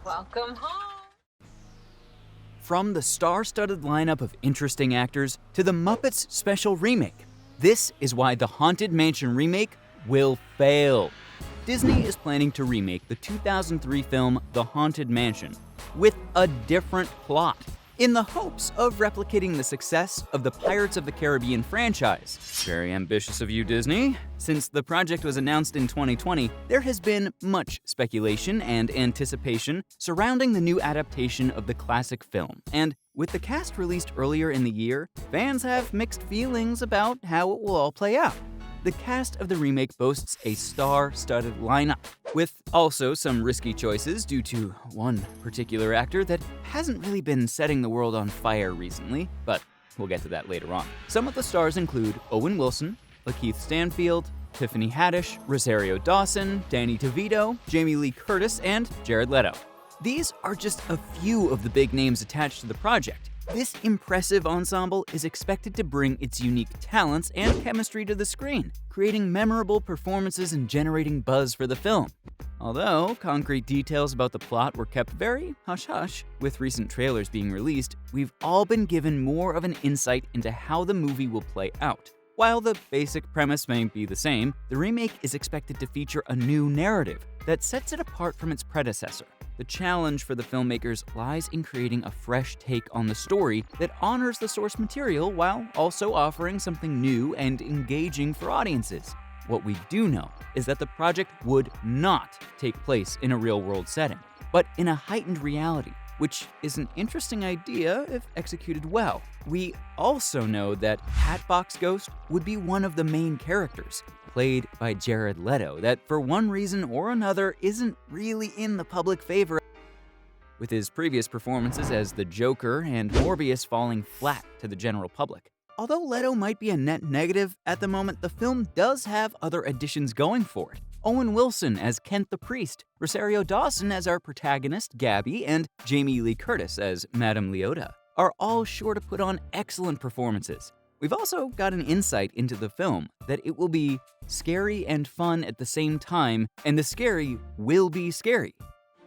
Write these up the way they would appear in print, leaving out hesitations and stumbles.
Welcome home. From the star-studded lineup of interesting actors to the Muppets special remake, this is why the Haunted Mansion remake will fail. Disney is planning to remake the 2003 film The Haunted Mansion with a different plot, in the hopes of replicating the success of the Pirates of the Caribbean franchise. Very ambitious of you, Disney. Since the project was announced in 2020, there has been much speculation and anticipation surrounding the new adaptation of the classic film. And with the cast released earlier in the year, fans have mixed feelings about how it will all play out. The cast of the remake boasts a star-studded lineup, with also some risky choices due to one particular actor that hasn't really been setting the world on fire recently, but we'll get to that later on. Some of the stars include Owen Wilson, Lakeith Stanfield, Tiffany Haddish, Rosario Dawson, Danny DeVito, Jamie Lee Curtis, and Jared Leto. These are just a few of the big names attached to the project. This impressive ensemble is expected to bring its unique talents and chemistry to the screen, creating memorable performances and generating buzz for the film. Although concrete details about the plot were kept very hush-hush, with recent trailers being released, we've all been given more of an insight into how the movie will play out. While the basic premise may be the same, the remake is expected to feature a new narrative that sets it apart from its predecessor. The challenge for the filmmakers lies in creating a fresh take on the story that honors the source material while also offering something new and engaging for audiences. What we do know is that the project would not take place in a real-world setting, but in a heightened reality, which is an interesting idea if executed well. We also know that Hatbox Ghost would be one of the main characters, played by Jared Leto, that for one reason or another isn't really in the public favor, with his previous performances as the Joker and Morbius falling flat to the general public. Although Leto might be a net negative at the moment, the film does have other additions going for it. Owen Wilson as Kent the Priest, Rosario Dawson as our protagonist, Gabby, and Jamie Lee Curtis as Madame Leota are all sure to put on excellent performances. We've also got an insight into the film that it will be scary and fun at the same time, and the scary will be scary.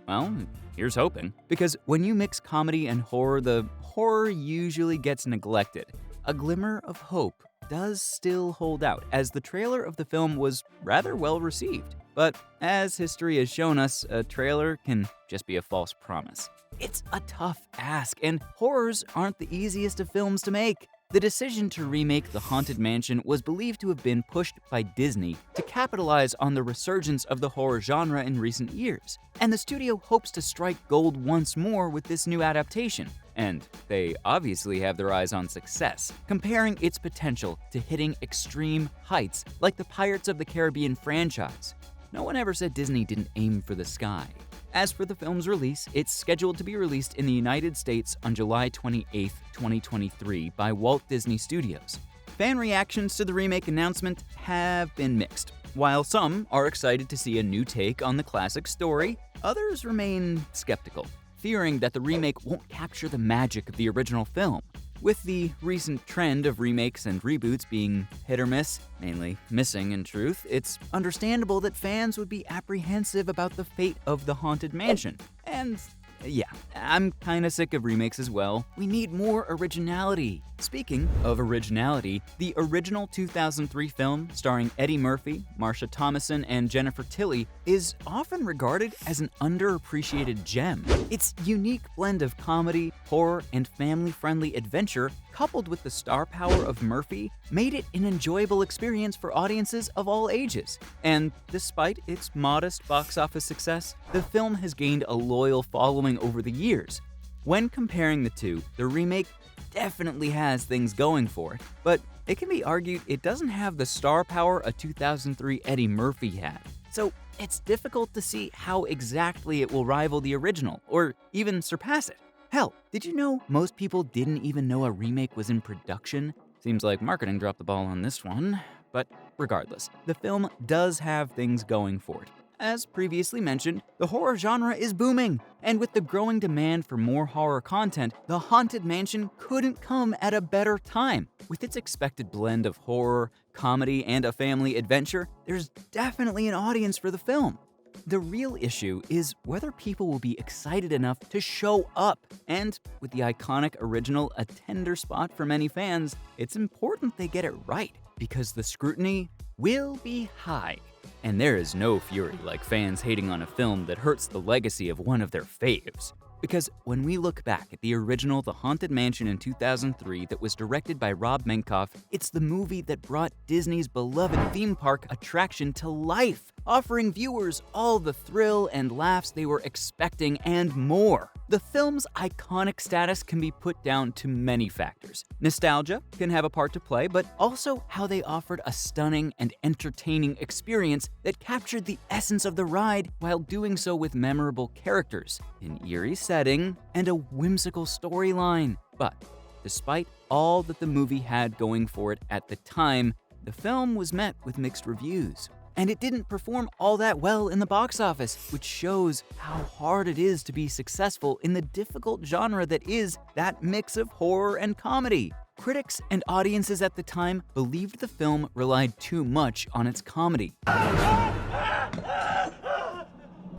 Well, here's hoping. Because when you mix comedy and horror, the horror usually gets neglected. A glimmer of hope does still hold out, as the trailer of the film was rather well received. But as history has shown us, a trailer can just be a false promise. It's a tough ask, and horrors aren't the easiest of films to make. The decision to remake The Haunted Mansion was believed to have been pushed by Disney to capitalize on the resurgence of the horror genre in recent years, and the studio hopes to strike gold once more with this new adaptation. And they obviously have their eyes on success, comparing its potential to hitting extreme heights like the Pirates of the Caribbean franchise. No one ever said Disney didn't aim for the sky. As for the film's release, it's scheduled to be released in the United States on July 28, 2023 by Walt Disney Studios. Fan reactions to the remake announcement have been mixed. While some are excited to see a new take on the classic story, others remain skeptical, fearing that the remake won't capture the magic of the original film. With the recent trend of remakes and reboots being hit or miss, mainly missing in truth, it's understandable that fans would be apprehensive about the fate of The Haunted Mansion. And yeah, I'm kinda sick of remakes as well. We need more originality. Speaking of originality, the original 2003 film starring Eddie Murphy, Marsha Thomason, and Jennifer Tilly is often regarded as an underappreciated gem. Its unique blend of comedy, horror, and family-friendly adventure, coupled with the star power of Murphy, made it an enjoyable experience for audiences of all ages. And despite its modest box office success, the film has gained a loyal following over the years. When comparing the two, the remake definitely has things going for it, but it can be argued it doesn't have the star power a 2003 Eddie Murphy had. So it's difficult to see how exactly it will rival the original, or even surpass it. Hell, did you know most people didn't even know a remake was in production? Seems like marketing dropped the ball on this one, but regardless, the film does have things going for it. As previously mentioned, the horror genre is booming, and with the growing demand for more horror content, The Haunted Mansion couldn't come at a better time. With its expected blend of horror, comedy, and a family adventure, there's definitely an audience for the film. The real issue is whether people will be excited enough to show up. And with the iconic original a tender spot for many fans, it's important they get it right, because the scrutiny will be high. And there is no fury like fans hating on a film that hurts the legacy of one of their faves. Because when we look back at the original The Haunted Mansion in 2003 that was directed by Rob Minkoff, it's the movie that brought Disney's beloved theme park attraction to life, offering viewers all the thrill and laughs they were expecting and more. The film's iconic status can be put down to many factors. Nostalgia can have a part to play, but also how they offered a stunning and entertaining experience that captured the essence of the ride while doing so with memorable characters, an eerie setting, and a whimsical storyline. But despite all that the movie had going for it at the time, the film was met with mixed reviews. And it didn't perform all that well in the box office, which shows how hard it is to be successful in the difficult genre that is that mix of horror and comedy. Critics and audiences at the time believed the film relied too much on its comedy.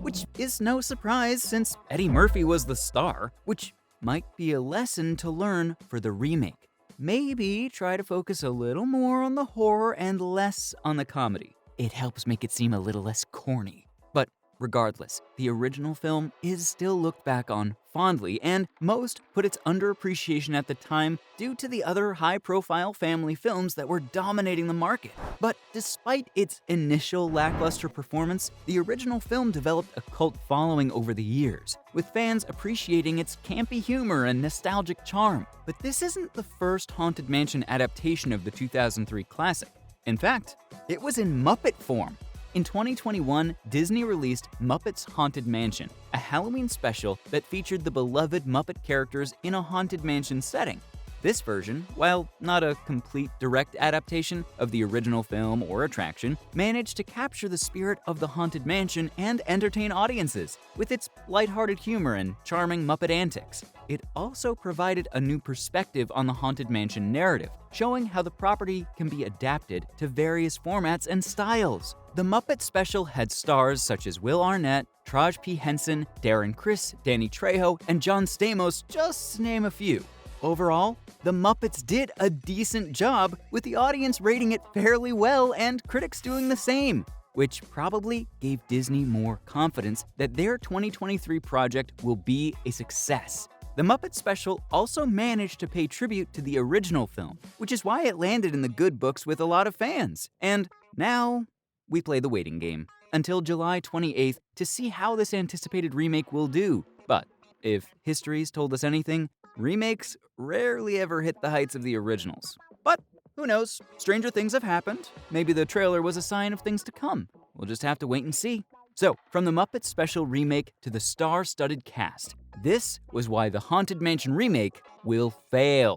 Which is no surprise since Eddie Murphy was the star, which might be a lesson to learn for the remake. Maybe try to focus a little more on the horror and less on the comedy. It helps make it seem a little less corny. But regardless, the original film is still looked back on fondly, and most put its underappreciation at the time due to the other high-profile family films that were dominating the market. But despite its initial lackluster performance, the original film developed a cult following over the years, with fans appreciating its campy humor and nostalgic charm. But this isn't the first Haunted Mansion adaptation of the 2003 classic. In fact, it was in Muppet form. In 2021, Disney released Muppets Haunted Mansion, a Halloween special that featured the beloved Muppet characters in a Haunted Mansion setting. This version, while not a complete direct adaptation of the original film or attraction, managed to capture the spirit of the Haunted Mansion and entertain audiences with its lighthearted humor and charming Muppet antics. It also provided a new perspective on the Haunted Mansion narrative, showing how the property can be adapted to various formats and styles. The Muppet special had stars such as Will Arnett, Taraji P. Henson, Darren Criss, Danny Trejo, and John Stamos, just to name a few. Overall, the Muppets did a decent job, with the audience rating it fairly well and critics doing the same, which probably gave Disney more confidence that their 2023 project will be a success. The Muppet special also managed to pay tribute to the original film, which is why it landed in the good books with a lot of fans. And now, we play the waiting game until July 28th to see how this anticipated remake will do. But if history's told us anything, remakes rarely ever hit the heights of the originals. But who knows? Stranger things have happened. Maybe the trailer was a sign of things to come. We'll just have to wait and see. So, from the Muppets special remake to the star-studded cast, this was why the Haunted Mansion remake will fail.